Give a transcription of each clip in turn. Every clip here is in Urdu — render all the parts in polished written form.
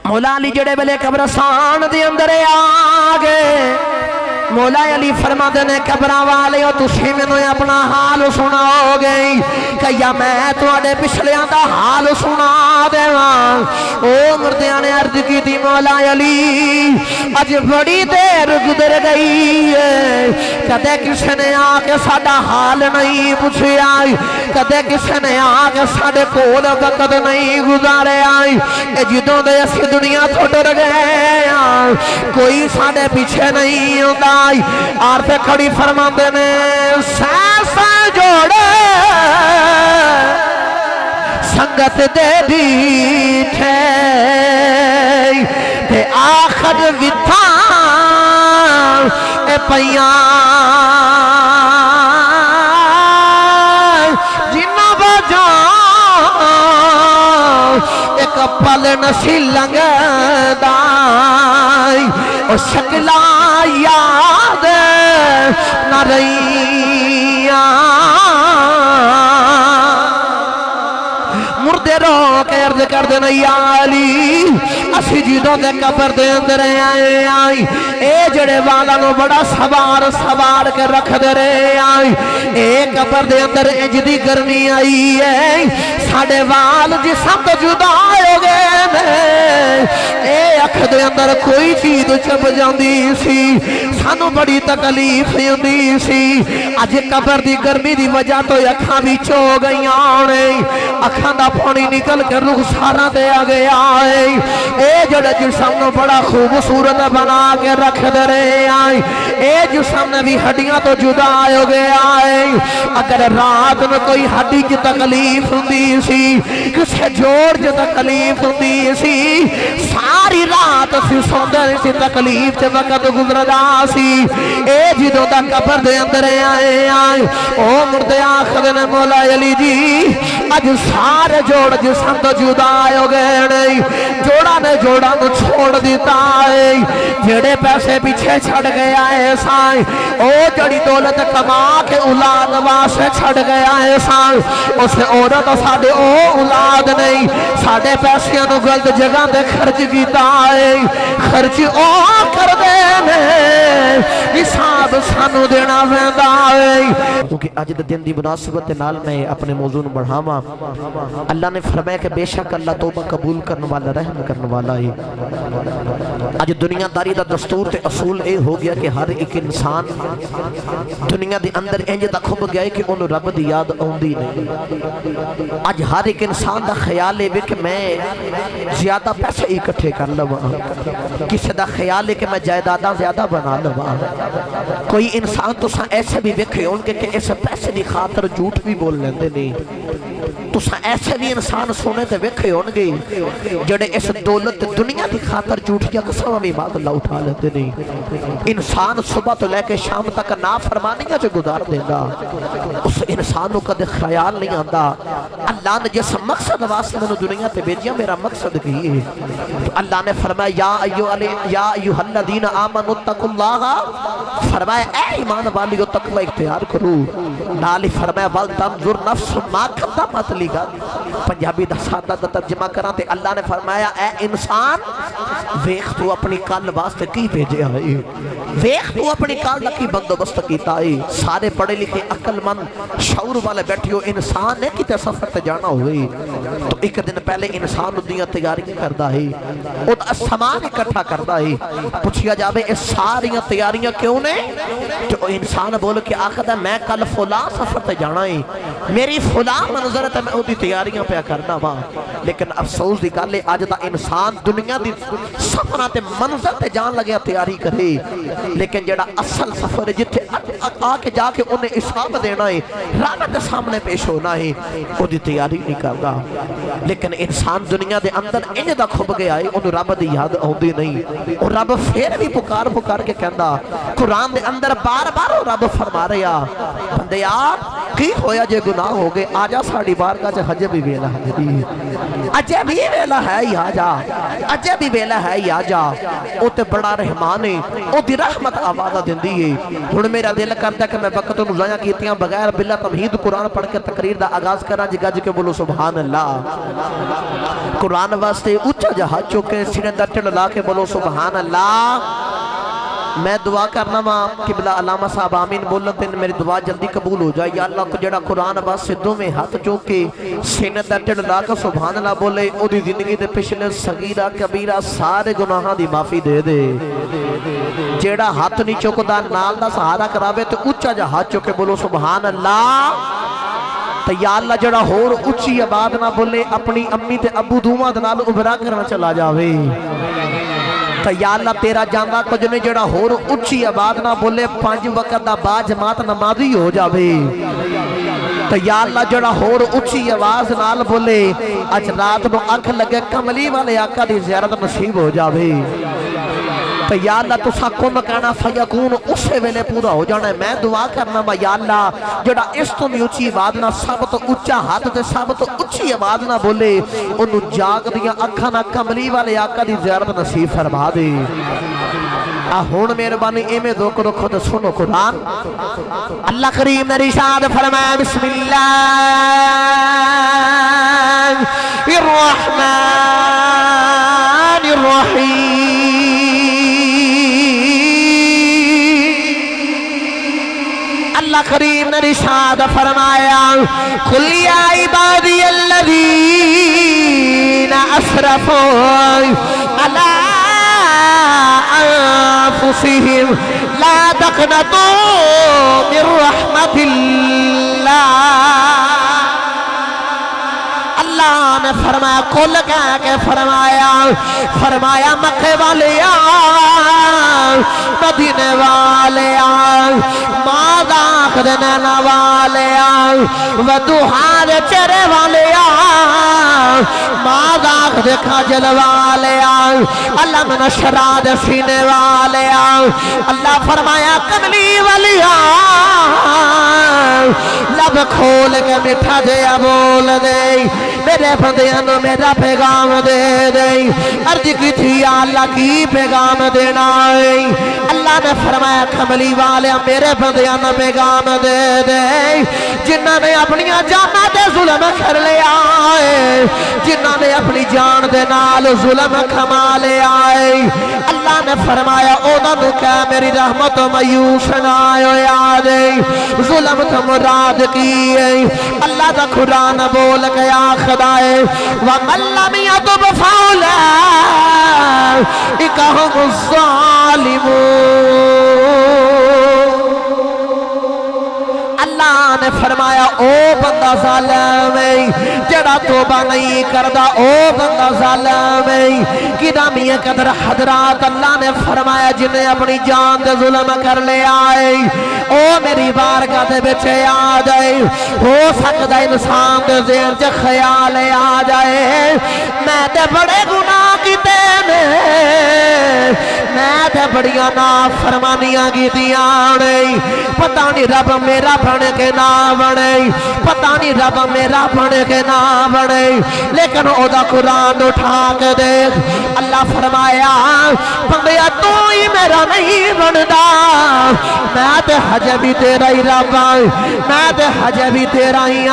مولا علی جڑے ویلے قبرستان دے اندر آ گئے مولا علی فرماتے نے قبراں والے تسی مینوں اپنا حال سناؤ گے کہ یا میں تواڈے پچھلیاں دا حال سنا دیواں او مردیاں نے عرض کیتی مولا علی اج بڑی دیر گزر گئی ہے کدے کسی نے آ کے ساڈا حال نہیں پوچھیا کدے کسی نے آ کے ساڈے کول وقت نہیں گزاریا اے جدوں دے اسی دنیا تو ٹر گئے کوئی ساڈے پیچھے نہیں ہوندا عارف کھڑی فرماندے نے سیسا جوڑے سنگت دے دیٹھے تے آخر ویتھا اے پیاں جنہ بجا ایک پل نسی لنگ دائی او شکلہ یاد نہ رہیاں مردے رو کے عرض کر دینا یا علی اسی جیدوں دے قبر دے اندر آئی اے جڑے والا نو بڑا سوار کے رکھ دے رہے آئی اے قبر دے اندر اجدی گرمی آئی ہے ساڑے وال جسم تو جدا ہو گئے اے اکھ دے اندر کوئی چیز چھپ جاندی سی سانو بڑی تکلیف ہوندی سی اج قبر دی گرمی دی وجہ تو اکھاں بھی چو گئیاں نے اکھاں دا پانی نکل کے رخ سارا دے آگے آئے اے جڑا جسم نو بڑا خوبصورت بنا کے رکھ دے رہے آئے اے جسم نے بھی ہڈیاں تو جدا ہو گئے آئے اگر رات میں کوئی ہڈی کی تکلیف ہوندی سی کسے جوڑ کی تکلیف ہوندی سی ساری رات سی سوندے سی تکلیف تے وقت گزردا سی اے جدوں دا قبر دے اندر آئے او مردے آخر نے مولا علی جی اج سارے جوڑ جسم تو جدا ہو گئے نہیں جوڑا نے جوڑا نو چھوڑ دیتا ہے جڑے پیسے پیچھے چھڑ گیا ہے سائیں او جڑی دولت کما کے اولاد واسے چھڑ گیا ہے سائیں اسے عورت ساڑے او اولاد نہیں ساڑے پیسے نو غلط جگہ دے خرچ کیتا ہے خرچ او کر دینے حساب سانو دینا ویندا ہے کیونکہ اج دے دن دی مناسبت نال میں اپنے موضوع نو بڑھاواں اللہ نے فرمایا کہ بے شک اللہ توبہ قبول کرنے والا رحم کرنے والا ہے آج دنیا داری دا دستور تے اصول اے ہو گیا کہ ہر ایک انسان دنیا دے اندر انج دا کھب گیا ہے کہ انہوں رب دی یاد آوندی نہیں آج ہر ایک انسان دا خیال ہے کہ میں زیادہ پیسے اکٹھے کر لواں کسی دا خیال ہے کہ میں جائیداداں زیادہ بنا لواں کوئی انسان تو ساں ایسے بھی ویکھے ہوں کہ ایسے پیسے دی خاطر جھوٹ بھی بول لیندے نہیں تو ساں ایسے بھی انسان سونے تے ویکھے ہوں گے جڑے اس دولت دنیا دی خاطر جھوٹیاں قسماں بھی بات اللہ اٹھا لیتے نہیں انسان صبح تو لے کے شام تک نافرمانیاں جو گزار دینا اس انسانوں کا دے خیال نہیں آندا اللہ نے جس مقصد واسطے میں دنیا تے بھیجیا میرا مقصد کی ہے تو اللہ نے فرمایا یا ایھا الذین آمنوا اتقوا اللہ فرمایا اے ایمان والیو تقوی اختیار کرو نالی فرمایا ول تنظر نفس ما قدمت لغد پنجابی دا سادہ دا ترجمہ کران تے اللہ نے فرمایا اے انسان ویخ تو اپنی کل واسطے کی بھیجے آئے ویخ تو اپنی کل دا کی بندوبست کیتا ہے سارے پڑھے لکھے عقل مند شعور والے بیٹھے ہو انسان نے کتے سفر تے جانا ہوئی تو ایک دن پہلے انسان دنیا تیاری کردا ہے اور سامان اکٹھا کردا ہے پوچھیا جاوے اس ساری تیاریاں کیوں نے تو انسان بول کے آخر میں کل فلاں سفر تے جانا ہے میری فلاں منظر تے میں او دی تیاریاں پہ کرنا وا لیکن افسوس دی گل ہے اج دا انسان دنیا دی سفراں تے منظر تے جان لگیا تیاری کرے لیکن جڑا اصل سفر جتھے آ کے جا کے انہیں حساب دینا ہے رب دے سامنے پیش ہونا ہے او دی تیاری نہیں کردا لیکن انسان دنیا دے اندر انج دا کھب گیا ہے انہوں رب دی یاد آوندی نہیں اور رب پھر بھی پکار کے کہندا قرآن دے اندر بار بار رب فرما رہا بندیا کی ہویا جے گناہ ہو گئے آجا ساڑی بارگاہ چے حجے بھی ویلا ہے دی اجے بھی ویلا ہے ہی آجا اجے بھی ویلا ہے ہی آجا او تے بڑا رحمانے او دی رحمت آوازہ دن دیئے ہن میرا دل کرتا کہ میں وقت نزایاں کیتیاں بغیر بلا تمہید قرآن پڑھ کے تقریر دا آغاز کرا جی گج کے بولو سبحان اللہ قرآن واسطے اچھا جہاں چکے سینے دا ٹڑ لا کے بولو سبحان اللہ میں دعا کرنا ماں قبلہ علامہ صاحب آمین بولتے ہیں میری دعا جلدی قبول ہو جائے یا اللہ کو جڑا قرآن باز صدوں میں ہاتھ چوکے سینہ درٹڑ لا کر سبحان اللہ بولے او دی زندگی دے پچھلے صغیرہ کبیرہ سارے گناہاں دی معافی دے دے جڑا ہاتھ نہیں چوکدا نال دا سہارا کراوے تو اچھا جا ہاتھ چوکے بولو سبحان اللہ تو یا اللہ جڑا ہور اچھی آباد نہ بولے اپنی امی تے ابو دوما دنال ابرا کرنا چلا جاوے تو یا اللہ تیرا جاندہ کچھ نے جڑا ہور اچھی آباد نہ بولے 5 وقت دا با جماعت نمازی ہو جاوے تو یا اللہ جڑا ہور اچھی آواز نال بولے اچھ رات نو اکھ لگے کملی والے آقا دی زیارت نصیب ہو جاوے تو یا اللہ تو سا کن کہنا فیقون اسے ویلے پورا ہو جانا ہے میں دعا کرنا میں یا اللہ جڑا اس تو بھی اچھی آواز نہ سب تو اچھا ہاتھ تے سب تو اچھی آواز نہ بولے انہوں جاگ دیا اکھا نہ کملی والے آقا دی زیارت نصیب فرما دے ہون مہربانی ایمیں دھوک رکھو تو سنو قرآن اللہ کریم نے رشاد فرمایا بسم اللہ الرحمن الرحیم اللہ کریم نے رشاد فرمایا قل یا عبادی الذین اسرفوا علی انفسهم لا تقنطوا من رحمت اللہ اللہ نے فرمایا کل کہہ کے فرمایا مکہ والے مدینے والے ماداخ دنینا والے ودوحان چرے والے ماداخ دکھا جل والے اللہ من شراد سینے والے اللہ فرمایا کملی والے لب کھول کے مٹھا دیا بول دے میرے بندیانوں میرا پیغام دے دے عرض کی تھی اللہ کی پیغام دینا ہے اللہ نے فرمایا کملی والے میرے بندیانوں پیغام دے دے جنہاں نے اپنی جانہ دے ظلم کر لیا ہے جنہاں نے اپنی جان دے نال ظلم کھما لیا ہے اللہ نے فرمایا اونا نو کہا میری رحمت و میوس نہ یاد ہے ظلم تو مراد کی ہے اللہ دا قرآن بول گیا خدائے وَمَن لَّمْ يَتُبْ فَأُولَٰئِكَ هُمُ الظَّالِمُونَ اللہ نے فرمایا او بندہ ظالم ہے جڑا توبہ نہیں کردہ او بندہ ظالم ہے گرامی قدر حضرات اللہ نے فرمایا جنہیں اپنی جان دے ظلم کر لے آئے او میری بارگاہ دے بچے آ جائے ہو سکتا انسان دے ذہن چے خیال آ جائے میں تے بڑے گناہ کی تینے میں تے بڑیاں نافرمانیاں کی دیانے پتہ نہیں رب میرا بنے کے نہ بنے پتہ نہیں رب میرا بنے کے نہ بنے لیکن او دا قرآن اٹھا کے دیکھ اللہ فرمایا بندیا تو ہی میرا نہیں بندا میں تے حجے بھی تیرا ہی رب میں تے حجے بھی تیرا ہی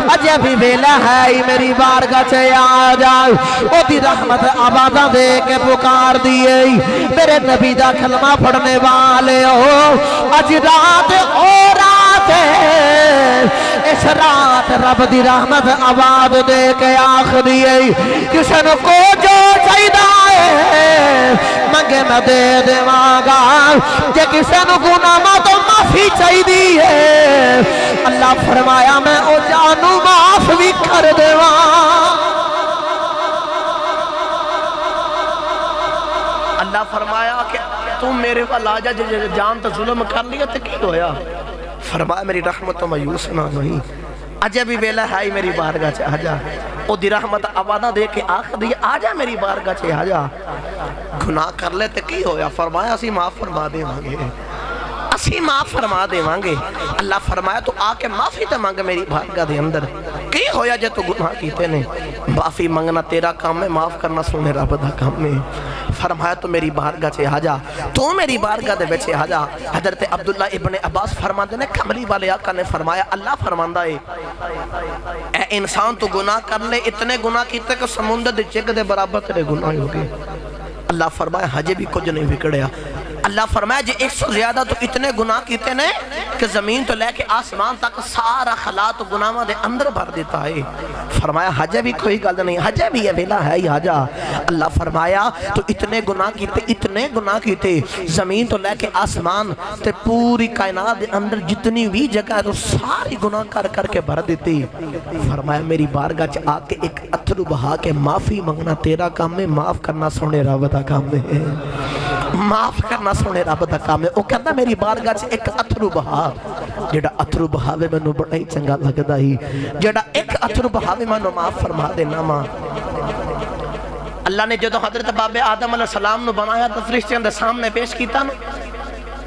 حجے بھی ویلہ ہے ہی میری بارگاہ چے آ جائے او دی رحمت آبادہ دے کے پکار دیئے میرے نبی دا کلمہ پڑھنے والے ہو اج رات او رات اس رات رب دی رحمت آباد دے کے آخ دیئے کسن کو جو چاہیدہ ہے منگے میں دے دے مانگا کہ کسن گناہ تو معافی چاہیدی ہے اللہ فرمایا میں او جانو معاف بھی کر دے اللہ فرمایا کہ تم میرے وال آجا جان تا ظلم کر لیا تو کی ہویا فرمایا میری رحمت و میوس نہ نہیں اجے بھی ویلہ ہے میری بارگاہ چے آجا او دی رحمت آبادہ دے کے آخر دی آجا میری بارگاہ چے آجا گناہ کر لے تو کی ہویا فرمایا سی معاف فرما دے مانگے اسی معاف فرما دے مانگے. اللہ فرمایا تو آ کے معافی تے مانگ میری بارگاہ دے اندر. کی ہویا جے تو گناہ کیتے نے؟ معافی منگنا تیرا کام ہے، معاف کرنا سونے رب دا کام ہے. فرمایا تو میری بارگاہ چے آ جا، تو میری بارگاہ دے بچے آ جا. حضرت عبداللہ ابن عباس فرماندے نے کملی والے آقا نے فرمایا اللہ فرماندہ ہے اے انسان تو گناہ کر لے، اتنے گناہ کیتے کہ سمندر دے چگ دے برابر تیرے گناہ ہو گئے. اللہ فرمایا ہجے بھی کچھ نہیں بگڑیا. اللہ فرمایا جی 100 زیادہ تو اتنے گناہ کیتے نے کہ زمین تو لے کے آسمان تک سارا خلا تو گناہاں دے اندر بھر دیتا ہے. فرمایا حجہ بھی کوئی گل نہیں، حجہ بھی یہ ویلا ہے ہی حجہ. اللہ فرمایا تو اتنے گناہ کیتے زمین تو لے کے آسمان تے پوری کائنات دے اندر جتنی بھی جگہ ہے تو ساری گناہ کر کے بھر دیتی. فرمایا میری بارگاہ چ آ کے ایک اتھرو بہا کے معافی منگنا تیرا کام ہے، معاف کرنا سونے رب دا کام ہے. معاف کرنا سونے رب دا کام ہے. وہ کہتا میری بارگاہ سے ایک اتھرو بہا، جڑا اتھرو بہاوے میں نو بڑا ہی چنگا لگدا ہی، جڑا ایک اتھرو بہاوے میں نو معاف فرما دینا ماں. اللہ نے جدو حضرت باب آدم علیہ السلام نو بنایا تو فرشتیاں دے سامنے پیش کیتا نا،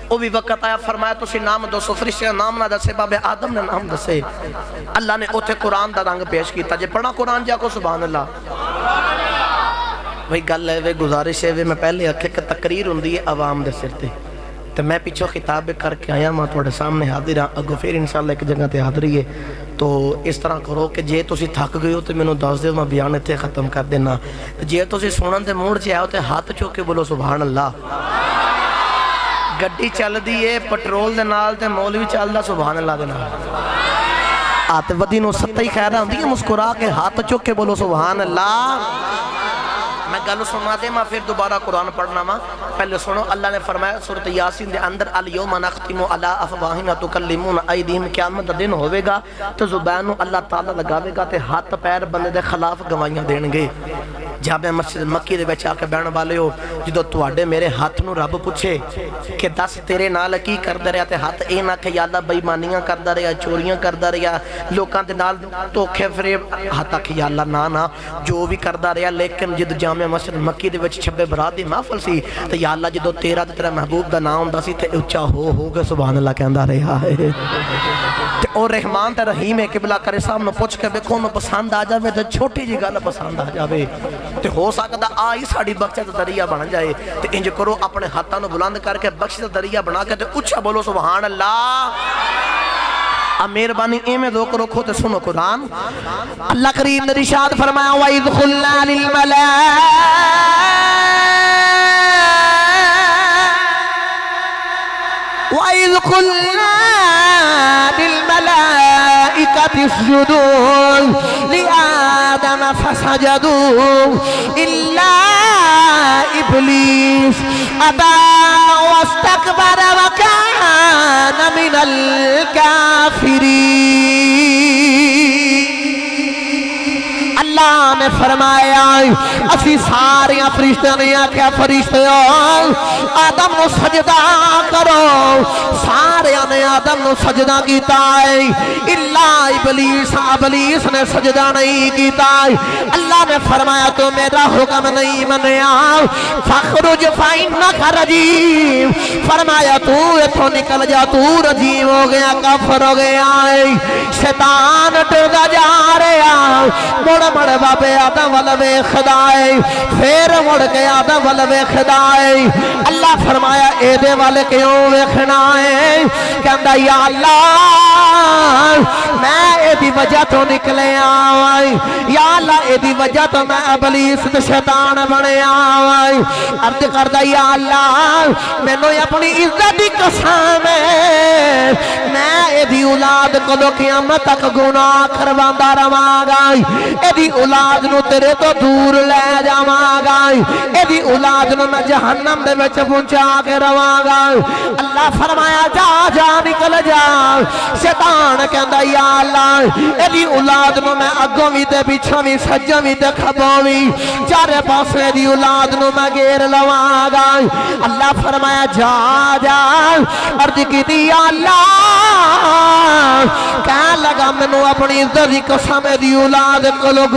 وہ بھی وقت آیا فرمایا تسی نام دو. سو فرشتیاں نام نہ دسے، باب آدم نے نام دسے. اللہ نے اوتھے قرآن دا رنگ پیش کیتا. جے پڑھا قرآن جا کو سبحان اللہ. وہی گل ہے، وہ گزارش ہے، میں پہلے آکھے کہ تقریر ہوندی ہے عوام دے سر تے، تو میں پیچھو خطاب کر کے آیا میں تھوڑے سامنے حاضر ہاں. اگو پھر انشاءاللہ ایک جگہ تے حاضری ہے. تو اس طرح کرو کہ جے تسی تھک گئے ہو تو میں نو دس دے میں بیان اتنے ختم کر دینا. جے تسی سنن دے موڑ چ آؤ تے ہاتھ چوک کے بولو سبحان اللہ. گڈی چل دی ہے پٹرول دے نال تے مولوی چل دا سبحان اللہ دے نال. آتے ودی نو ستائی خیرہ ہوندی ہے، مسکرا کے ہاتھ چوک کے بولو سبحان اللہ. میں گلو سنا دے، میں پھر دوبارہ قرآن پڑھنا ماں. پہلے سنو، اللہ نے فرمایا سورۃ یاسین دے اندر الیوم نختم علی افواہہم وتکلمنا ایدیہم. قیامت دا دن ہوئے گا تو زبان اللہ تعالیٰ لگاوے گا تے ہاتھ پیر بندے دے خلاف گواہیاں دین گے. جب مسجد مکی دے بچ آ کے بہن والے ہو، جدو تواڈے میرے ہاتھ نو رب پوچھے کہ دس تیرے نال کی کردا رہیا تے ہاتھ اے نہ کہ یا اللہ بے ایمانیاں کردا رہیا، چوریاں کردا رہیا، لوکاں دے نال دھوکے فریب، ہاتھ کہ یا اللہ نہ جو بھی کردا رہیا، لیکن جد جامع مسجد مکی دے وچ شب برات دی محفل سی تے یا اللہ جدو تیرا تے تیرا محبوب دا نام ہوندا سی تے اونچا ہو کے سبحان اللہ کہندا رہیا ہے. تے او رحمان تے رحیم ہے، قبلہ کرے صاحب نو پوچھ کے ویکھو نو پسند آ جاوے تے چھوٹی جی گل پسند آ جاوے تے ہو سکتا آئی ساڑی بخشش دا دریا بن جائے. تے انج کرو اپنے ہاتھاں نو بلند کر کے بخشش دا دریا بنا کے تے اونچا بولو سبحان اللہ. اب مہربانی ایمیں دو کرو کھو تے سنو قرآن. اللہ کریم نے ارشاد فرمایا وَإِذْ قُلْنَا لِلْمَلَائِكَةِ اسْجُدُوا لِآدَمَ فَسَجَدُوا إِلَّا إِبْلِيسَ أَبَى وَاسْتَكْبَرَ وَكَانَ مِنَ الْكَافِرِينَ. اللہ نے فرمایا اسی سارے فرشتوں نے آکھیا فرشتوں آدم نو سجدہ کرو. سارے نے آدم نو سجدہ کیتا ہے الا ابلیس، ابلیس نے سجدہ نہیں کیتا ہے. اللہ نے فرمایا تو میرا حکم نہیں منیا، فخرج فإنک رجیم. فرمایا تو اتھوں نکل جا، تو رجیم ہو گیا، کافر ہو گیا ہے. شیطان ڈردا جا رہا، مڑ بابے آدم والوے خدائے، پھر مڑ کے آدم والوے خدائے. اللہ فرمایا اے دے والے کیوں ویکھنا ہے؟ کہندا یا اللہ میں اے دی وجہ تو نکلے آئی، یا اللہ اے دی وجہ تو میں ابلیس تے شیطان بنے آئی. عرض کردا یا اللہ میں نو اپنی عزت دی قسم ہے میں اے دی اولاد کو قیامت تک گناہ کرواندا رہواں گا، اے دی اولاد نو تیرے تو دور لے جاواں گا، اے دی اولاد نو میں جہنم دے وچ پہنچا کے رواں گا. اللہ فرمایا جا جا نکل جا. شیطان کہندا یا اللہ اے دی اولاد نو میں اگوں وی تے پیچھوں وی سجوں وی تے کھبوں وی چارے پاسے دی اولاد نو میں گھیر لواں گا. اللہ فرمایا جا جا. عرض کیتی یا اللہ کہنے لگا مینوں اپنی عزت دی قسم دی اولاد کولوں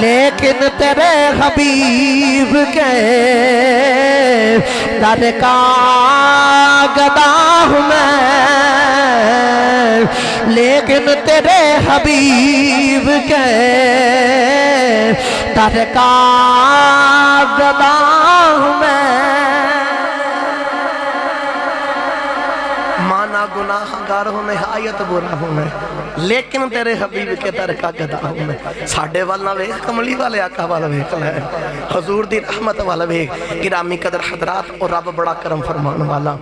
لیکن تیرے حبیب کے در کا گدا ہوں میں، لیکن تیرے حبیب کے در کا گدا ہوں میں۔ مانا گناہ گار ہوں میں، آیت برا ہوں میں، لیکن تیرے حبیب کے در کا گدا ہوں میں۔ ساڑھے والا ویخ، کملی والے آقا والا ویخ لے، حضور دی رحمت والا ویخ، گرامی قدر حضرات، اور رب بڑا کرم فرمان والا،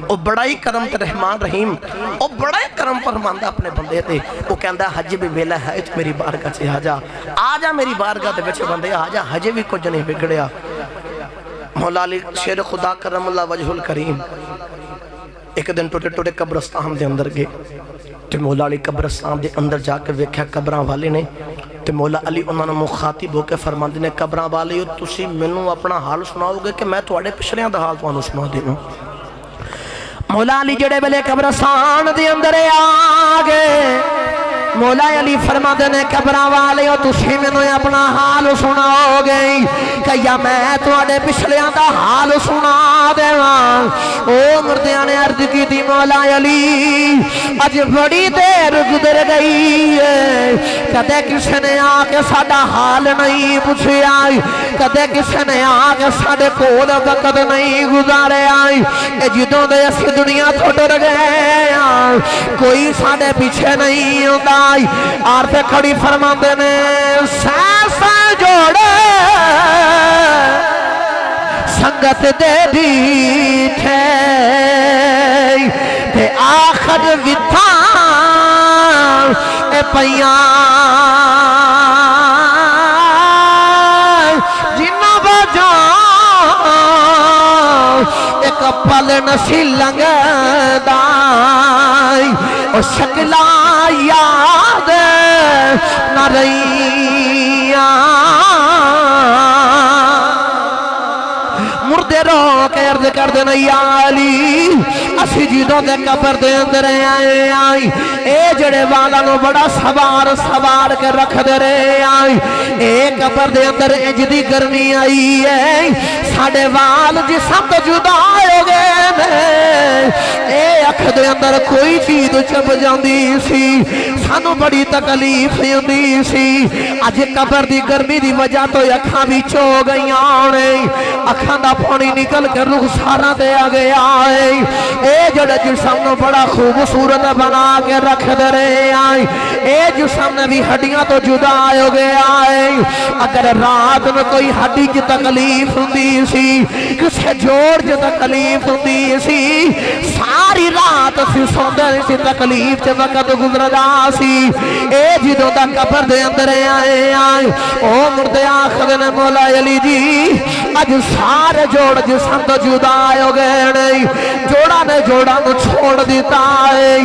او بڑا ہی کرم تے رحمان رحیم، او بڑا ہی کرم فرمان دا اپنے بندے تے، وہ کہندہ حج بھی ویلا ہے تو میری بارگاہ سے آجا میری بارگاہ دے بچے بندے آجا، حج بھی کچھ نہیں بگڑیا۔ مولا علی شیر خدا کرم اللہ وجہ الکریم ایک دن ٹوٹے ٹوٹے قبرستان دے اندر گئے، تو مولا علی قبرستان دے اندر جا کے ویکھیا قبران والے نے، تو مولا علی انہوں نے مخاطب ہو کے فرماندے نے، قبران والے ہو تسی منوں اپنا حال سناؤ گے کہ میں تواڈے پچھلیاں دا حال تانوں سنا دینا۔ مولا علی جڑے ویلے قبرستان دے اندر آگے، مولا علی فرماندے نے قبران والے ہو تسی منوں اپنا حال سناؤ گے کہ یا میں تواڈے پچھلیاں دا حال سنا دیواں۔ او مردیاں نے عرض کی تھی مولا علی اج بڑی دیر گزر گئی ہے، کدے کسی نے آ کے ساڈا حال نہیں پوچھیا، کدے کسی نے آ کے ساڈے کول وقت نہیں گزاریا، جدوں دے اسی دنیا تو ڈر گئے کوئی ساڈے پیچھے نہیں ہوندا۔ عارف کھڑی فرماندے نے سیسا جوڑے سنگت دے دیٹھے تے آخر ویتھا اے پیاں جنہ بجاں ایک پل نسی لنگدائی او شکلہ یاد نہ رہیاں، مردے رو کے عرض کر دینا یا علی اسی جیدوں دے قبر دے اندر آئی، اے جڑے والا نو بڑا سوار کے رکھ دے رہے آئی، اے قبر دے اندر اجدی گرمی آئی ہے، ساڑے وال جسم تو جدا ہو گئے اے اکھ دے اندر کوئی چیز چپ جاندی سی، سانو بڑی تکلیف ہوندی سی، اج قبر دی گرمی دی وجہ تو اکھاں بھی چو گئیاں نے، اکھاں دا پانی نکل کے رخ سارا دے آگے آئے، اے جڑے جسم نو بڑا خوبصورت بنا کے رکھ دے رہے آئے، اے جسم نے بھی ہڈیاں تو جدا ہو گئے آئے، اگر رات میں کوئی ہڈی کی تکلیف ہوندی سی، کسے جوڑ کی تکلیف ہوندی سی، ساری رات سی سوندے سی تکلیف چ وقت گزردا سی، اے جدوں دا قبر دے اندر آئے او مردے آخر نے مولا علی جی اج سارے جوڑ جسم تو جدا ہو گئے نہیں، جوڑا نے جوڑا نو چھوڑ دیتا ہے،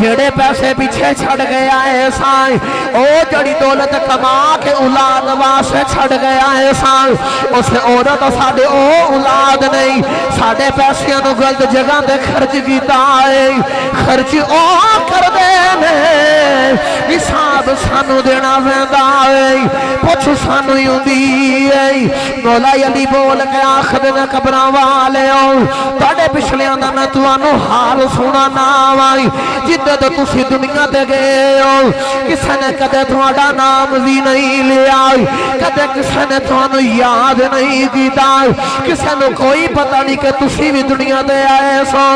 جڑے پیسے پیچھے چھڑ گیا ہے سائیں، او جڑی دولت کما کے اولاد واسے چھڑ گیا ہے سائیں، اسے عورت ساڑے او اولاد نہیں، ساڑے پیسے نو غلط جگہ دے خرچ کیتا ہے، خرچ او کر دینے حساب سانو دینا ویندا ہے، پوچھ سانو یوں دی ہے، مولا علی بول کے آخر نے قبران والے ہو تاڑے پچھلیاں دا میں توانو حال سنا ناوائی، جدے تو تسی دنیا دے گئے ہو کسے نے کدے تواڈا نام بھی نہیں لیا، کدے کسے نے توانو یاد نہیں کیتا، کسے نے کوئی پتہ نہیں کہ تسی بھی دنیا دے آئے سو،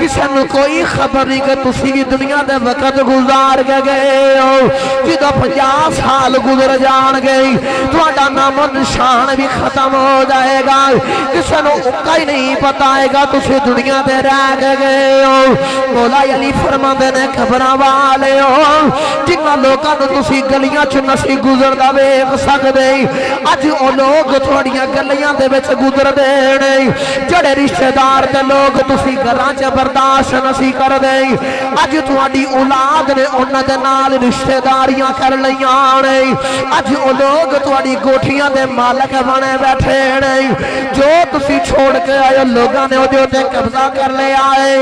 کسے نے کوئی خبر نہیں کہ تسی بھی دنیا دے وقت گزار کے گئے ہو، جدہ 50 سال گزر جان گئی تواڈا نام و نشان بھی ختم ہو جائے گا، کسے نے اکا ہی نہیں پتا ہے گا تسی دنیا دے رہ گئے ہو۔ مولا علی فرماندے نے قبران والے ہو جنہ لوگاں نو تسی گلیاں چ نسی گزردا ویکھ سکدے، اج او لوگ تھوڑیاں گلیاں دے وچ گزردے نے، جڑے رشتہ دار تے لوگ تسی گھراں چ برداشت نسی کردے، اج تہاڈی اولاد نے انہاں دے نال رشتہ داریاں کر لیاں نے، اج او لوگ تہاڈی کوٹھیاں دے مالک بنے بیٹھے نے، جو تسی چھوڑ کے آئے لوگاں نے اودے تے قبضہ کر لے آئے،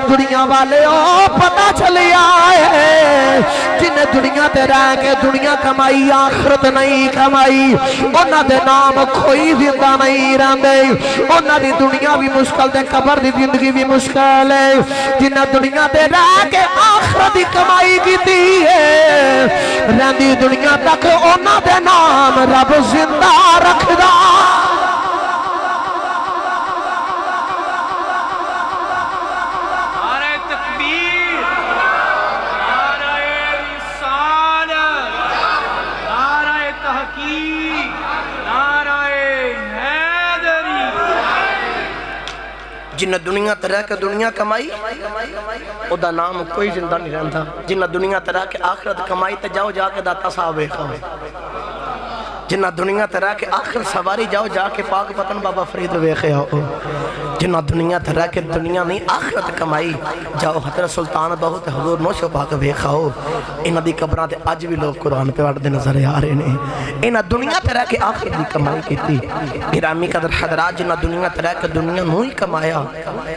دنیا والے او پتہ چلے آئے جنہیں دنیا تے رہ کے دنیا کمائی آخرت نہیں کمائی انہاں دے نام کوئی زندہ نہیں رہندے انہاں دی دنیا بھی مشکل تے قبر دی زندگی بھی مشکل ہے جنہاں دنیا تے رہ کے آخرت دی کمائی کیتی ہے رہندی دنیا تک انہاں دے نام رب زندہ رکھدا جنہ دنیا تے رہ کے دنیا کمائی او دا نام کوئی زندہ نہیں رہندا جنہ دنیا تے رہ کے آخرت کمائی تے جاؤ جا کے داتا صاحب ویکھو جنہ دنیا تے رہ کے آخر سواری جاؤ جا کے پاک پتن بابا فرید ویکھے آؤ جنہ دنیا تے رہ کے دنیا نہیں آخرت کمائی جاؤ حضرت سلطان بہت حضور نوشو پاک ویکھاؤ انہ دی قبران تے آج بھی لوگ قرآن پہ وڑ دے نظر آ رہے ہیں انہ دنیا تے رہ کے آخرت دی کمائی کی تھی گرامی قدر حضرات جنہ دنیا تے رہ کے دنیا نہیں کمایا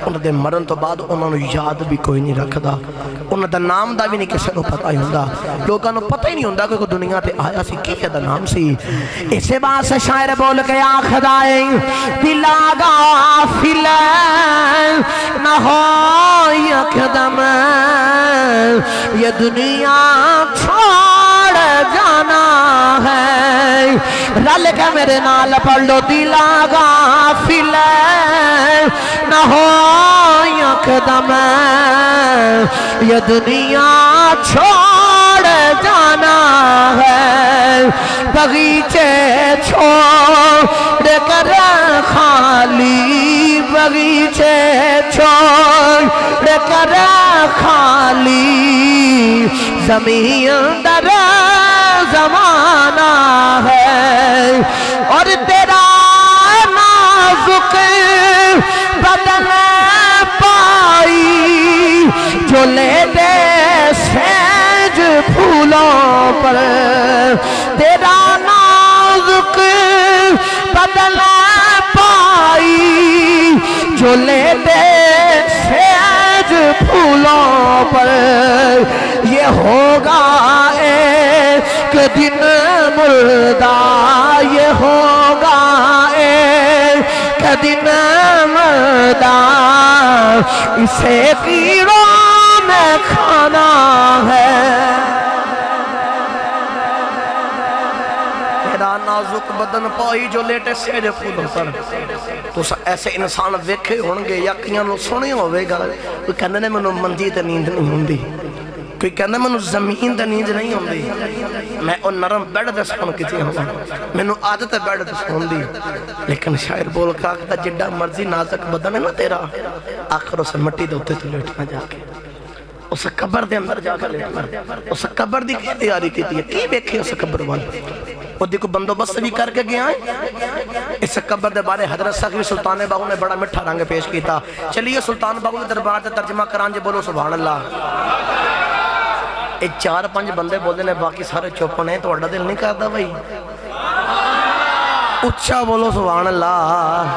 انہ دے مرن تو بعد انہوں نے یاد بھی کوئی نہیں رکھ دا انہ دا نام دا بھی نہیں کسی کو پتہ ہی ہوندہ لوگاں نے پتہ ہی نہیں ہوندہ کہ دنیا تے آیا سی کی دا نام سی اسے بات سے شاعر بول کے آخدائیں دلا غافل نہ ہو یکدم یہ دنیا چھوڑ جانا ہے رل کے میرے نال پڑھ لو دلا غافل نہ ہو یکدم یہ دنیا چھوڑ جانا ہے بغیچے چھوڑ کر خالی بغیچے چھوڑ کر خالی زمین در زمانہ ہے اور تیرا نازک بدن پائی جو لے دے سیج پھولوں پر تیرا نازک بدن پائی جو لے دے سیج پھولوں پر یہ ہوگا ایک دن مردہ یہ ہوگا ایک دن مردہ اسے کیڑوں میں کھانا ہے نازک بدن پائی جو لیٹے سیج پھولوں پر تو ایسے انسان ویکھے ہونگے یا کیاں لوگ سنے ہوئے گا کوئی کہنے نے منو منجی تے نیند نہیں ہوندی کوئی کہنے منو زمین تے نیند نہیں ہوندی میں ان نرم بیڑ دے سکون کیتی ہوں منو عادت بیڑ دے سکون دی لیکن شاعر بول کا آگتا جڈا مرضی نازک بدن ہے نا تیرا آخر اسے مٹی دے ہوتے تو لیٹنا جا کے اس قبر دے اندر جا کے لیٹنا اس قبر دی کی تیاری کیتی ہے کی بیکھے اس قبر والے وہ دیکھو بندوبست بھی کر کے گیا ہے اس قبر دے بارے حضرت سخی سلطان باہو نے بڑا مٹھا رنگ پیش کیتا چلیے سلطان باہو نے دربار سے ترجمہ کران جے بولو سبحان اللہ ایک 4-5 بندے بولے نے باقی سارے چوپنے تو اڈا دل نہیں کرتا بھائی اچھا بولو سبحان اللہ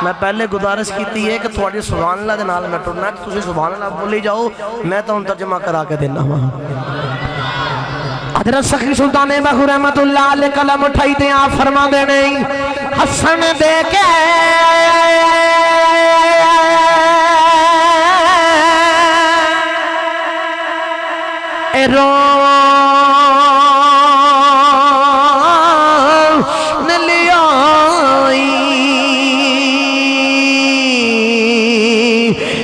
میں پہلے گزارش کیتی ہے کہ تھوڑی سبحان اللہ دے نال میں ٹرنا ہے تسی سبحان اللہ بولی جاؤ میں تو ان ترجمہ کرا کے دینا ہوں حضرت سخی سلطان باہو رحمت اللہ علیہ کلم اٹھائی دے آپ فرما دینے حسن دے کے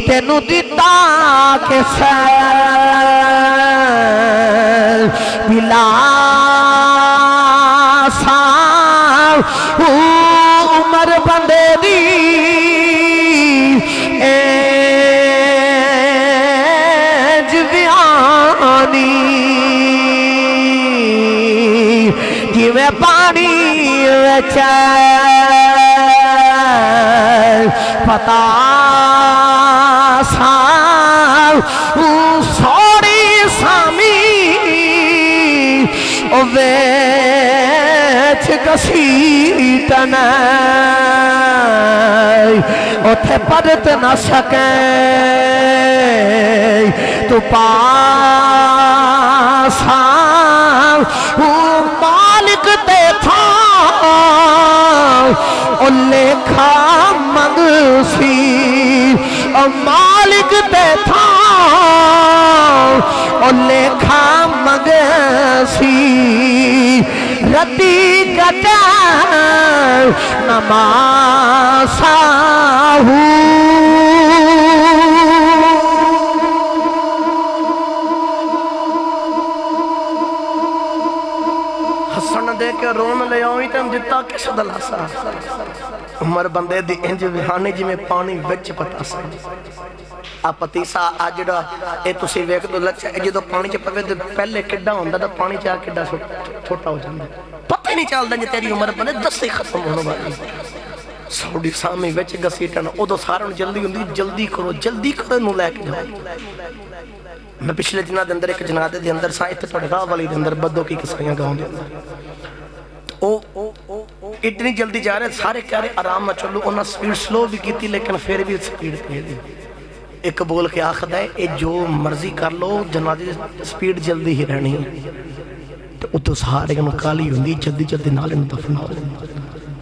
تینو دیتا کے بلا عمر بندے دی جوانی جویں پانی وچ پتا سوڑی سامی ویچ گسیٹن اتھے پرت نہ سکے تو پاسا سی او مالک تے تھا او لیکھا منگ سی رتی کٹا نماسا ہسن دے کے رون لے آئی تم جتا کس دلاسا عمر بندے دی انج وہانی جی میں پانی وچ پتا سا آپ پتیسا آجڑا اے تسی ویک دو لچا اے جدو پانی چ پوے دے پہلے کڈا ہوندا تے پانی چا کڈا چھوٹا ہو جاندا پتہ نہیں چلدا جے تیری عمر بندے دسے ختم ہونے والی سوڈی سامی وچ گسیٹن اودو سارن جلدی ہوندی جلدی کرو نو لے کے جاؤ میں پچھلے دنوں دے اندر ایک جنازے دے اندر سا ایتھے تھوڑے راہ والی دے اندر بدو کی کسائیاں گاؤں دے اندر اتنی جلدی جا رہے سارے کہہ رہے آرام نہ چلو انہاں سپیڈ سلو بھی کیتی لیکن پھر بھی سپیڈ کہہ دی ایک بول کے آخد ہے اے جو مرضی کر لو جنازے سپیڈ جلدی ہی رہنی ہے تو اتو سارے انہوں کالی ہوندی جلدی نالے نو دفن ہو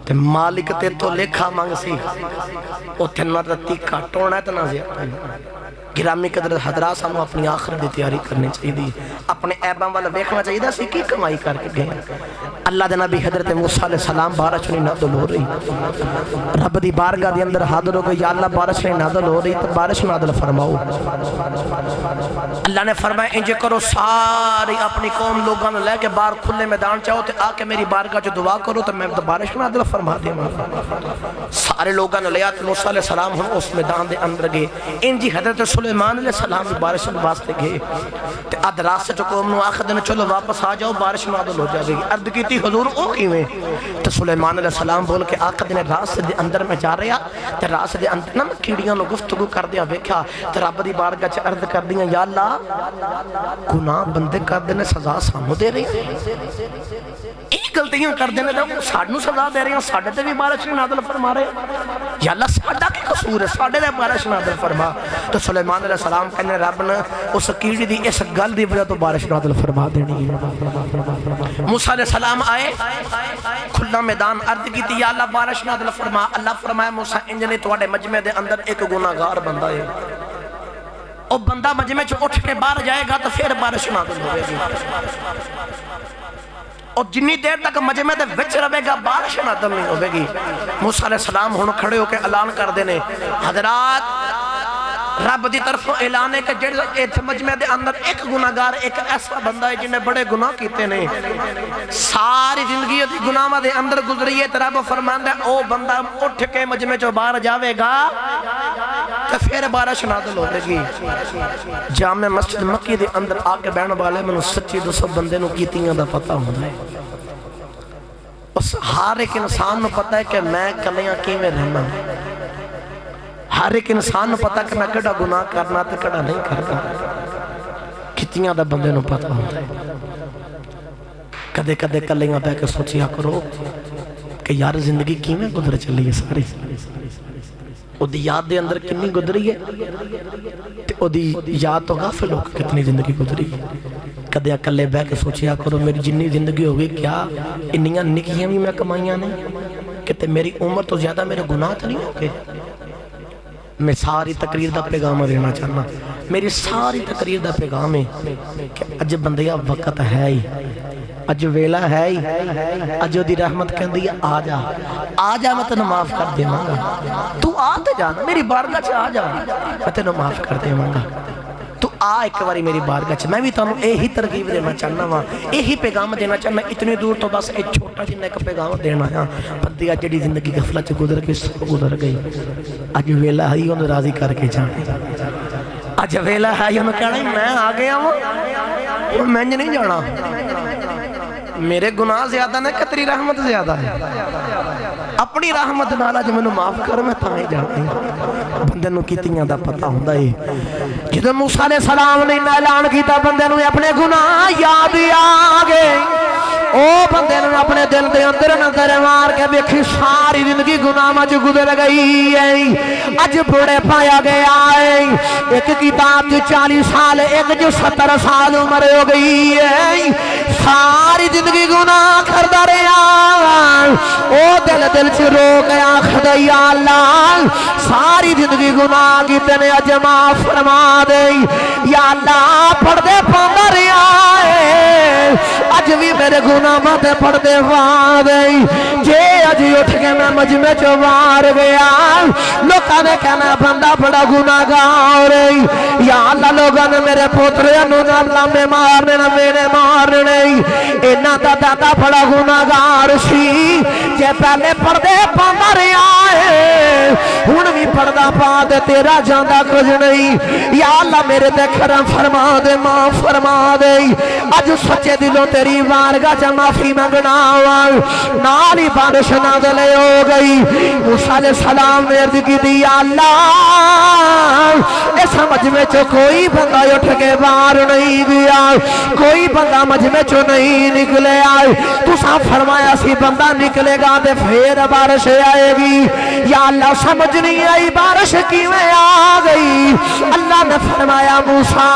تے مالک تے تو لکھا مانگ سی او تے نہ رتی کاٹونا ہے تو نہ زیادہ گرامی قدر حضرات سانو اپنی آخر دی تیاری کرنی چاہیے اپنے عیباں والا دیکھنا چاہیے دا سی کی کمائی کر کے گئے اللہ دے نبی حضرت موسیٰ علیہ السلام بارش نہیں نازل ہو رہی رب دی بارگاہ دی اندر حاضر ہو گئی یا اللہ بارش نہیں نازل ہو رہی تو بارش نازل فرماؤ اللہ نے فرمایا انجے کرو ساری اپنی قوم لوگاں لے کے باہر کھلے میدان چاہو تے آ کے میری بارگاہ جو دعا کرو تو میں بارش نازل فرما دے سارے لوگاں لے آتے موسیٰ علیہ السلام ہم اس میدان دے اندر گئے انجی حضرت سلیمان علیہ السلام بھی بارش واسطے گئے تے اد راست جو قوم نو آخر دن چلو واپس آ جاؤ بارش نازل ہو جائے گی عرض کی تھی حضور او کیویں تو سلیمان علیہ السلام بول کے آخر دن راست دے اندر میں جا رہا تے راست دے اندر نہ کیڑیاں نو گفتگو کر دیا ویکھا تے رب دی بارگاہ چ عرض کر دیا یا اللہ گناہ بندے کر دینے سزا سانو دے رہے ہیں ایک غلطیاں کر دینے سانو سزا دے رہے ہیں ساڑھے تے بھی بارش نازل فرما رہے ہیں یا اللہ ساڑھا کی قصور ہے ساڑھے تے بارش نازل فرما تو سلیمان علیہ السلام کہنے رب نے اس کیڑی دی اس گل دی وجہ تو بارش نازل فرما دینی ہے موسیٰ علیہ السلام آئے کھلا میدان عرض کی تھی یا اللہ بارش نازل فرما اللہ فرمایا موسیٰ انجنے تواڈے مجمع دے اندر ایک گناہگار بندہ ہے اور بندہ مجمع چ اٹھ کے باہر جائے گا تو پھر بارش نازل ہوئے گی اور جنی دیر تک مجمع دے وچ رہے گا بارش نازل نہیں ہوئے گی موسیٰ علیہ السلام ہونو کھڑے ہو کے اعلان کر دینے حضرات رب دی طرف اعلان ہے کہ جڑے مجمع دے اندر ایک گناہگار ایک ایسا بندہ ہے جنہیں بڑے گناہ کیتے نہیں ساری زندگی دی گناہ دے اندر گزری ہے رب فرماندا ہے او بندہ اٹھ کے مجمع چوں باہر جاوے گا تو پھر بارش نازل ہوے گی جامع مسجد مکی دے اندر آ کے بہن والے میں سچی دوسو بندے نو کیتیاں دا پتہ ہوندا ہے اس ہر ایک انسان نو پتہ ہے کہ میں کلیاں کیویں رہنا ہر ایک انسان نو پتہ کہ میں کڑا گناہ کرنا تے کڑا نہیں کرنا کتنیاں دا بندے نو پتہ ہوتا ہے کدے کدے کلیاں پہ کے سوچیا کرو کہ یار زندگی کیویں گزر چلی ہے ساری او دی یاد دے اندر کنی گزری ہے تے او دی یاد تو غافل ہو کتنی زندگی گزری ہے کدے اکلے بہ کے سوچیا کرو میری جنی زندگی ہوگی کیا انیاں نکیاں بھی میں کمائیاں نہیں کہ تے میری عمر تو زیادہ میرے گناہ تو نہیں ہوگے میں ساری تقریر دا پیغام دینا چاہنا میری ساری تقریر دا پیغام ہے کہ اج بندیا وقت ہے ہی اج ویلا ہے ہی اج دی رحمت کہندی ہے آ جا میں تینوں معاف کر دیواں گا تو آ تے جانا میری بارگاہ چ آ جا میں تینوں معاف کر دیواں گا تو آ ایک باری میری بارگاہ چ میں بھی تانوں یہی ترغیب دینا چاہنا وا یہی پیغام دینا چاہنا اتنی دور تو بس ایک چھوٹا جنہ ایک پیغام دینا ہے بندی اج جڑی زندگی غفلت چ گزر گئی سب گزر گئی اج ویلا ہے انہوں راضی کر کے جانے اج ویلا ہے انہوں کہنا میں آ گیا ہوں میں نہیں جانا میرے گناہ زیادہ نہ کہ تیری رحمت زیادہ ہے اپنی رحمت نالا جو میں نے معاف کر میں تھائیں جانے بندے نو کیتیاں دا پتہ ہوندہ ہے جدو موسیٰ علیہ السلام نے اعلان کیتا بندے نو اپنے گناہ یاد آگے او بندے نے اپنے دل دے اندر نظر مار کے دیکھی ساری زندگی گناہ مجھ گزر گئی ہے اج بڑے پایا گیا ہے ایک کتاب جو 40 سال ایک جو 70 سال عمر ہو گئی ہے ساری زندگی گناہ کردا رہیا او دل دل چ رو کے آکھدا یا اللہ ساری زندگی گناہ کیتے نے اج معاف فرما دے یا اللہ پردے پاندا رہیا اج بھی میرے گناہ تے پردے پا دے جے اج اٹھ کے میں مجمع چ وار گیا لوکاں نے کہنا بندہ بڑا گناہگار ہے یا اللہ لوگاں نے میرے پوتریاں نوں اللہ میں مارنے نہ میرے مارنے انہاں دا دادا بڑا گناہگار سی جے پہلے پردے پاندا رہیا ہے ہن بھی پردہ پا دے تیرا جاندا کچھ نہیں یا اللہ میرے تے کرم فرما دے معاف فرما دے اج سچے دلوں تیری بارگاہ چ معافی منگنا نال ہی بارش نازل ہو گئی موسیٰ علیہ السلام نے عرض کی دی اللہ اس مجمع چ کوئی بندہ اٹھ کے باہر نہیں گیا کوئی بندہ مجمع چ نہیں نکلے آئے تساں فرمایا سی بندہ نکلے گا تے پھر بارش آئے گی یا اللہ سمجھ نہیں آئی بارش کیویں آ گئی اللہ نے فرمایا موسیٰ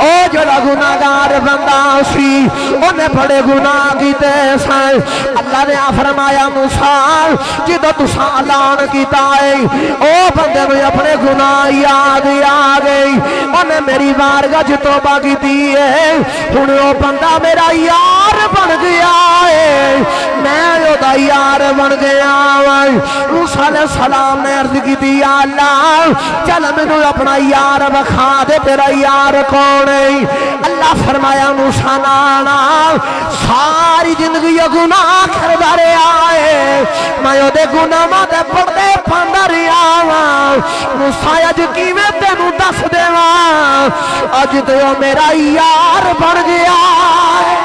او جڑا گناہگار بندہ سی انہیں بڑے گناہ کیتے سائے اللہ نے فرمایا موسیٰ جدو تساں اعلان کیتا ہے او بندے میں اپنے گناہ یاد آ گئی انہیں میری بارگاہ جو توبہ کی دی ہے انہیں وہ بندہ میرا یار بن گیا ہے میں او دا یار بن گیا موسیٰ علیہ السلام نے عرض کی دی اللہ چل میں نے اپنا یار بکھا دے تیرا یار کون ہے اللہ فرمایا موسیٰ نانا ساری زندگی گناہ کردا رہیا ہے میں او دے گناہ دے پردے پاندا رہیا موسیٰ اج کیویں تینوں دس دیواں اج تے او میرا یار بن گیا ہے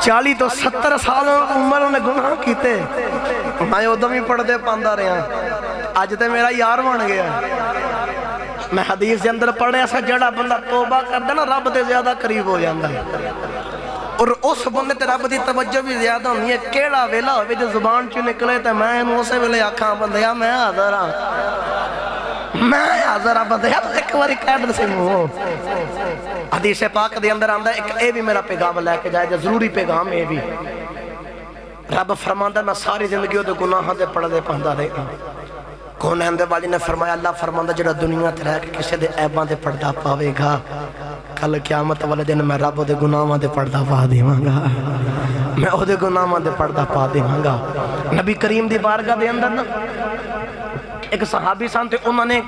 40 تو 70 سال عمر نے گناہ کیتے میں ادھر بھی پڑھتے پاندا رہا اج تے میرا یار بن گیا میں حدیث کے اندر پڑھیا سا جڑا بندہ توبہ کردا نا رب دے زیادہ قریب ہو جاندا ہے اور اس بندے تے رب دی توجہ بھی زیادہ ہونی ہے کیڑا ویلا ہوے جو زبان چ نکلے تے میں اسے ویلے آکھاں بندیا میں حاضر ہاں بندیا تو ایک باری کہہ دے سی منہ حدیث پاک دے اندر آندا ایک اے بھی میرا پیغام لے کے جائے ضروری پیغام اے بھی رب فرماندا میں ساری زندگی دے گناہاں دے پردے پاندا رہا کونین دے والی نے فرمایا اللہ فرماندا جڑا دنیا تے رہ کے کسے دے عیباں دے پردہ پاوے گا کل قیامت والے دن میں رب دے گناہاں دے پردہ پا دیواں گا میں او دے گناہاں دے پردہ پا دیواں گا نبی کریم دی بارگاہ دے اندر نا ایک صحابی سان تے انہوں نے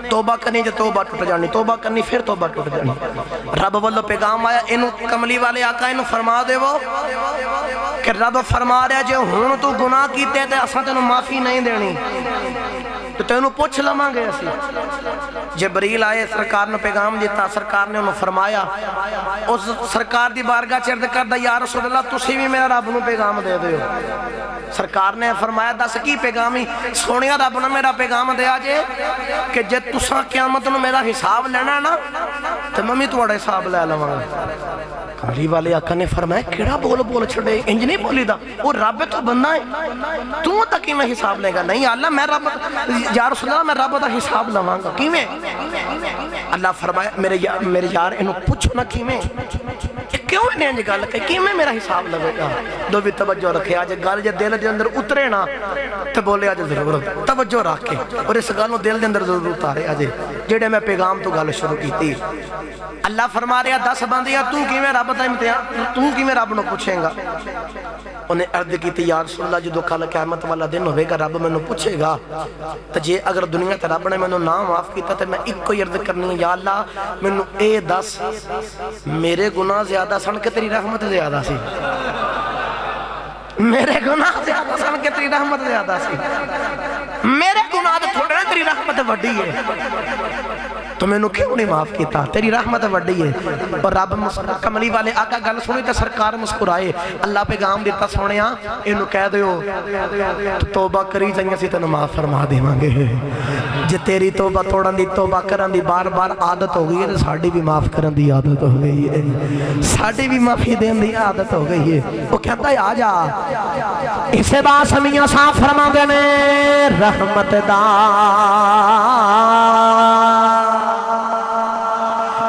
توبہ کرنی جو توبہ ٹوٹ جانی توبہ کرنی پھر توبہ ٹوٹ جانی رب واللہ پیغام آیا انہوں کملی والے آقا انہوں فرما دے وہ کہ رب فرما رہا جو ہون تو گناہ کیتے تے اساں تینوں معافی نہیں دینی تو تینوں پوچھ لماں گے اسی جبریل آئے سرکار نے پیغام دیتا سرکار نے انہوں فرمایا اس سرکار دی بارگاہ چرد کردہ یا رسول اللہ تسی بھی میرا رب نو پیغام دے دے سرکار نے فرمایا دس کی پیغامی سونیا رب نے میرا پیغام دیا جے کہ جے تساں قیامت نو میرا حساب لینا نا تو ممی توڑا حساب لے لواں کملی والے آقا نے فرمایا کیڑا بول چھڑے انج نہیں بولی دا وہ رب تو بندہ ہے تو تک ہی میں حساب لے گا نہیں اللہ میں رب یا رسول اللہ میں رب دا حساب لواں گا کیویں اللہ فرمایا میرے یار انہوں پوچھو نا کیویں کیوں انہیں انج گل کہ کیویں میرا حساب لگے گا دو بھی توجہ رکھے آج گل جے دل دے اندر اترے نا تو بولے آج ضرور توجہ رکھے اور اس گل نو دل دے اندر ضرور اتارے آج جڑے میں پیغام تو گل شروع کی تھی اللہ فرما رہا 10 بندیاں تو کیویں رب دا امتحان تو کیویں رب نو پوچھے گا انہیں عرض کی تھی یا رسول اللہ جدو کل قیامت والا دن ہوئے گا رب میں نو پوچھے گا تو جے اگر دنیا تے رب نے میں نو نام معاف کیتا تو میں ایک کو عرض کرنی یا اللہ میں نو اے 10 میرے گناہ زیادہ سن کے تیری رحمت زیادہ سی میرے گناہ زیادہ سن کے تیری رحمت زیادہ سی میرے گناہ تھوڑے نا تیری رحمت بڑی ہے تو میں نے کیوں نہیں معاف کیتا تیری رحمت وڈی ہے اور رب کملی والے آقا گل سنی تے سرکار مسکرائے اللہ پیغام دیتا سونیا انہوں کہہ دیو توبہ کری جائیں سی تنو معاف فرما دے مانگے جے تیری توبہ توڑن دی توبہ کرن دی بار بار عادت ہو گئی ہے ساڑی بھی معاف کرن دی عادت ہو گئی ہے ساڑی بھی معافی دین دی عادت ہو گئی ہے وہ کہتا ہے آجا اسے باس ہمیاں صاف فرما دینے رحمت دا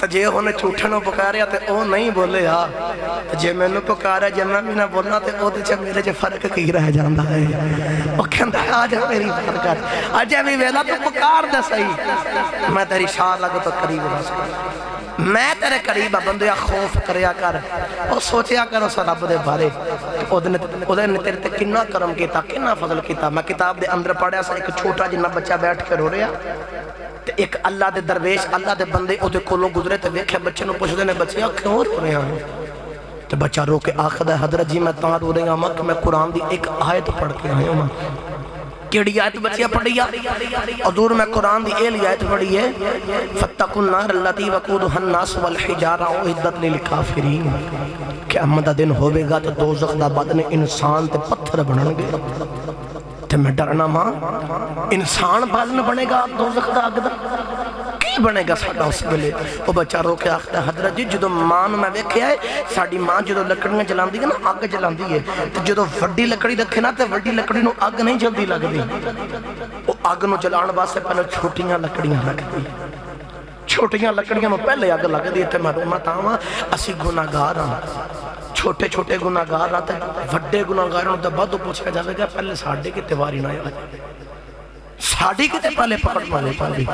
تو جے انہیں جھوٹے نو پکاریا تے او نہیں بولے ہاں جے میں نو پکاریا جے میں بھی نہ بولنا تے او تے میرے جے فرق کی رہ جاندہ ہے او کہندہ ہے آجا میری بات کر آجا بھی ویلا تو پکار دے صحیح میں تیری شاہ لگو تو قریب ہو سکتا میں تیرے قریب بندیا خوف کریا کر او سوچیا کر اس رب دے بارے او نے تیرے تے کنا کرم کیتا کنا فضل کیتا میں کتاب دے اندر پڑھیا سا ایک چھوٹا جنہ بچہ بیٹھ کے رو رہا ایک اللہ دے درویش اللہ دے بندے او دے کولوں گزرے تے ویکھے بچے نو پوچھ دینے بچے کیوں رو رہے ہیں تے بچہ رو کے آخدہ ہے حضرت جی میں تاں رو رہے ہیں کہ میں قرآن دی ایک آیت پڑھ کے آئے ہوں کیڑی آیت بچیاں پڑھیا حضور میں قرآن دی ایلی آیت پڑھی ہے فَاتَّقُوا النَّارَ الَّتِي وَقُودُهَا النَّاسُ وَالْحِجَارَةُ أُعِدَّتْ لِلْكَافِرِينَ قیامت دا دن ہوئے گا تے دوزخ دا بدن انسان تے پتھر بنن گے تے میں ڈرنا ماں انسان بدن بنے گا دوزخ دا اگ دا کی بنے گا ساڈا اس ویلے وہ بچہ رو کے آخدا حضرت جی جدو ماں نو میں ویکھیا ہے ساڈی ماں جدو لکڑیاں جلاندی ہے نا اگ جلاندی ہے تے جدو وڈی لکڑی رکھے نا تے وڈی لکڑی نو اگ نہیں جلدی لگدی وہ اگ نو جلان واسطے پہلے چھوٹیاں لکڑیاں رکھدی چھوٹیاں لکڑیاں نو پہلے اگ لگدی تے میں رونا تاواں اسی گناہگار ہاں چھوٹے چھوٹے گناہگار آتے وڈے گناہگاروں تے بعد پوچھا جائے گا پہلے ساڈے کی تیواری نہ آئے ساڑی کتے پہلے پکڑ مالے پاندی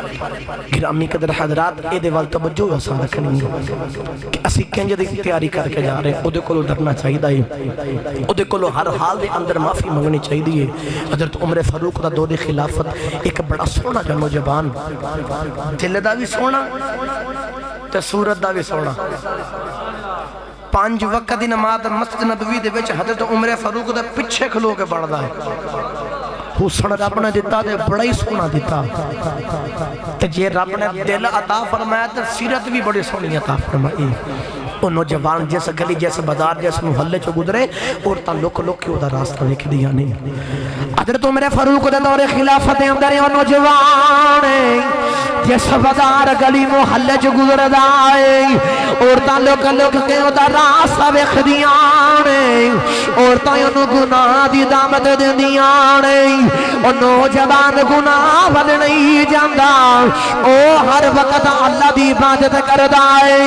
گرامی قدر حضرات اے دے وال توجہ واسا رکھنی کہ اسی کنجے دی تیاری کر کے جا رہے ہیں او دے کولو ڈرنا چاہیے دائی او دے کولو ہر حال دے اندر معافی منگنی چاہیے دیئے حضرت عمر فاروق دا دور خلافت ایک بڑا سونا جو نوجوان دل دا بھی سونا تے صورت دا بھی سونا 5 وقت دی نماز مسجد نبوی دے وچ حضرت عمر فاروق دے پچھے کھلو کے بڑھدا ہے حسن رب نے دیتا دے بڑا ہی سونا دیتا تے جے رب نے دل عطا فرمایا تے سیرت بھی بڑی سونی عطا فرمائی وہ نوجوان جیسا گلی جیسا بازار جیسا محلے چو گزرے اور تا لوک لوک کی ادھا راستہ لکھ دیا نہیں حضرت عمر فاروق دے دور خلافت اندر یہ نوجوان جیسا بازار گلی محلے چو گزر دائے اور تا لوک لوک کی ادھا راستہ لکھ دیا نہیں اور تا انہوں گناہ دی دامت دین دیا نہیں اور نوجوان گناہ ود نہیں جاندہ او ہر وقت اللہ دی عبادت کر دائے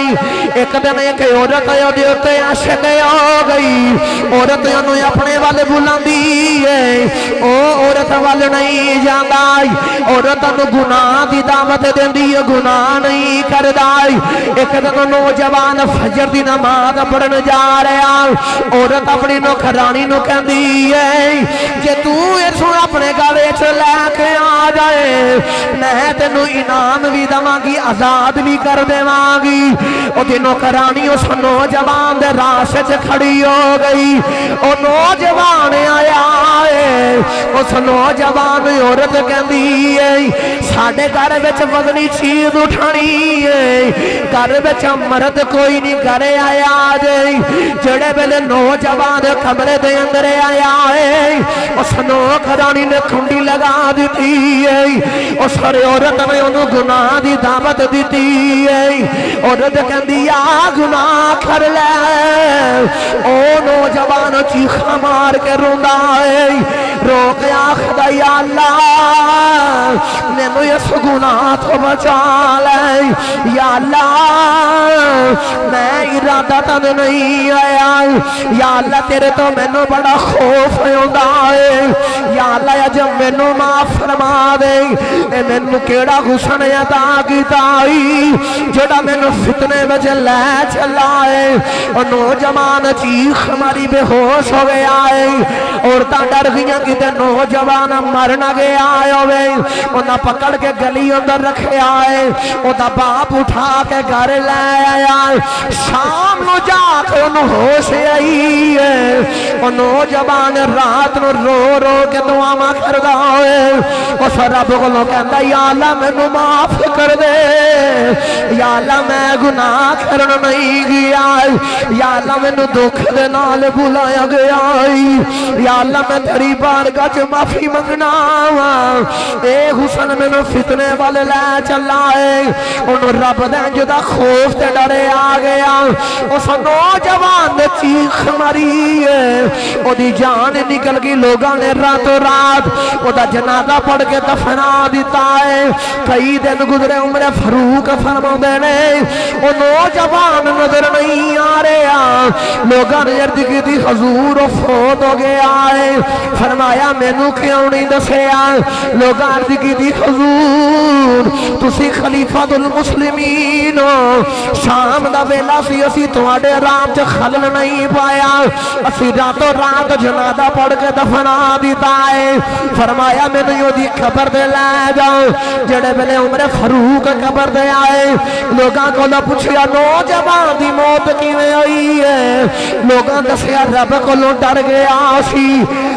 ایک دن ایک عورت ہے دیوتے عاشق ہو گئی عورت انہوں اپنے والے بلاندی ہے او عورت والے نہیں جاندہ عورت انہوں گناہ دی دعوت دین دی گناہ نہیں کر دائی ایک دن نوجوان فجر دی نماز پڑھن جا رہا عورت اپنی نوکرانی نو کہندی ہے کہ تو اسو اپنے گھرے چ لے کے آ جائے میں تینوں انعام بھی دواں گی آزاد بھی کر دیواں گی او دی نوکرانی اس نوجوان دے راستے کھڑی ہو گئی او نوجوان آیا ہے اس نوجوان عورت کہندی ہے ساڑھے گھر وچ وزنی چیز اٹھانی ہے گھر وچ مرد کوئی نہیں گھرے آیا جائے جڑے بلے نوجوان کمرے دے اندر آیا ہے اس نوکرانی نے کھنڈی لگا دیتی ہے اس ہر عورت میں انہوں گناہ دی دعوت دیتی ہے عورت کہندی یا گناہ کر لے او نوجوان چیخا مار کے روندہ ہے رو کے آخدہ یا اللہ میں نے اس گناہ تو بچا لے یا اللہ میں ارادہ تن نہیں آیا یا اللہ تیرے تو میں نے بڑا خوف ہوندہ ہے یا اللہ جب میں نے معاف فرما دے میں نے کیڑا غسن عطا کیتا جڑا میں نے فتنے بجے لے چلائے اور نوجوان چیخ ہماری بے ہوش ہو گیا ہے اور تا ڈر گیا کہ تے نوجوان مرنا گیا ہے انہاں پکڑ کے گلی اندر رکھے آئے انہاں باپ اٹھا کے گھر لے آیا شام نو جا کے انہوں ہوش آئی ہے اور نوجوان رات نو رو رو کے دعا ماں کر دائے اور سر رب کو لوگ کہتا یا اللہ میں نو معاف کر دے یا اللہ میں گناہ کرنا نہیں گیا یا اللہ میں نو دکھ دے نال بلایا گیا یا اللہ میں تیری بارگاہ چ معافی منگنا اے حسن میں نو فتنے والے لے چلا ہے انہوں رب دے جدا خوف تے ڈرے آ گیا اس نوجوان نے چیخ ماری ہے او دی جان نکل گئی لوگاں نے راتوں رات او دا جنازہ پڑھ کے دفنا دیتا ہے کئی دن گزرے عمر فاروق فرما دینے او نوجوان نظر نہیں آ رہا لوگاں نے عرض کی تھی حضور فوت ہو گیا ہے فرمایا مینوں کیوں نہیں دسیا لوگاں عرض کی تھی حضور تسی خلیفہ المسلمین شام دا ویلا سی اسی تواڈے رام چ خلل نہیں پایا اسی راتوں رات جنازہ پڑھ کے دفنا دیتا ہے فرمایا مینوں دی قبر دے لے جاؤ جڑے ویلے عمر فاروق قبر دے آئے لوگاں کولوں پوچھیا نوجوان دی موت کیویں ہوئی ہے لوگاں دسیا رب کولوں ڈر گیا سی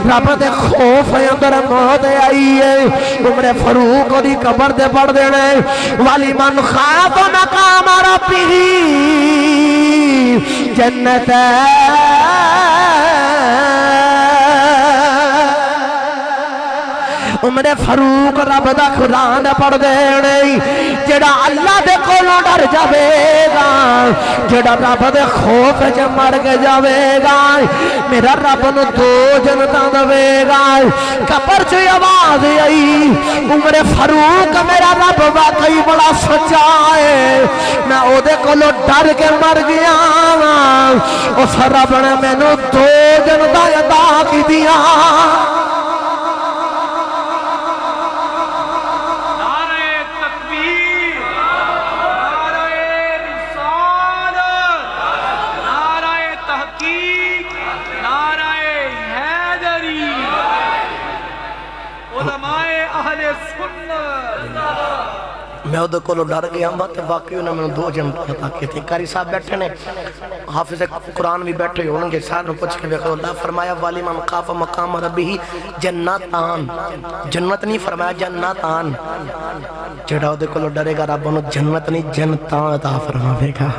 رب دے خوف اندر موت آئی ہے عمر فاروق دی قبر دے پڑھ دینے والی من خاف مقام ربہ جنت عمر فاروق رب دا قرآن پڑھ دینے جڑا اللہ دے کولوں ڈر جاوے گا جڑا رب دے خوف چ مر کے جاوے گا میرا رب نو دو جنتاں دے گا قبر چ آواز آئی عمر فاروق میرا رب واقعی بڑا سچا ہے میں او دے کولوں ڈر کے مر گیا اس رب نے مینوں دو جنتاں عطا کیتیاں میں ادھر کولو ڈر گیا ہوں واقعی انہوں نے دو جنت عطا کی تھی قاری صاحب بیٹھے نے حافظ قرآن بھی بیٹھے ہوں گے سارے پوچھ کے دیکھو اللہ فرمایا والی من خاف مقام ربہ جنتان جنت نہیں فرمایا جنتان جڑا ادھر کولو ڈرے گا رب انہوں جنت نہیں جنتان عطا فرماوے گا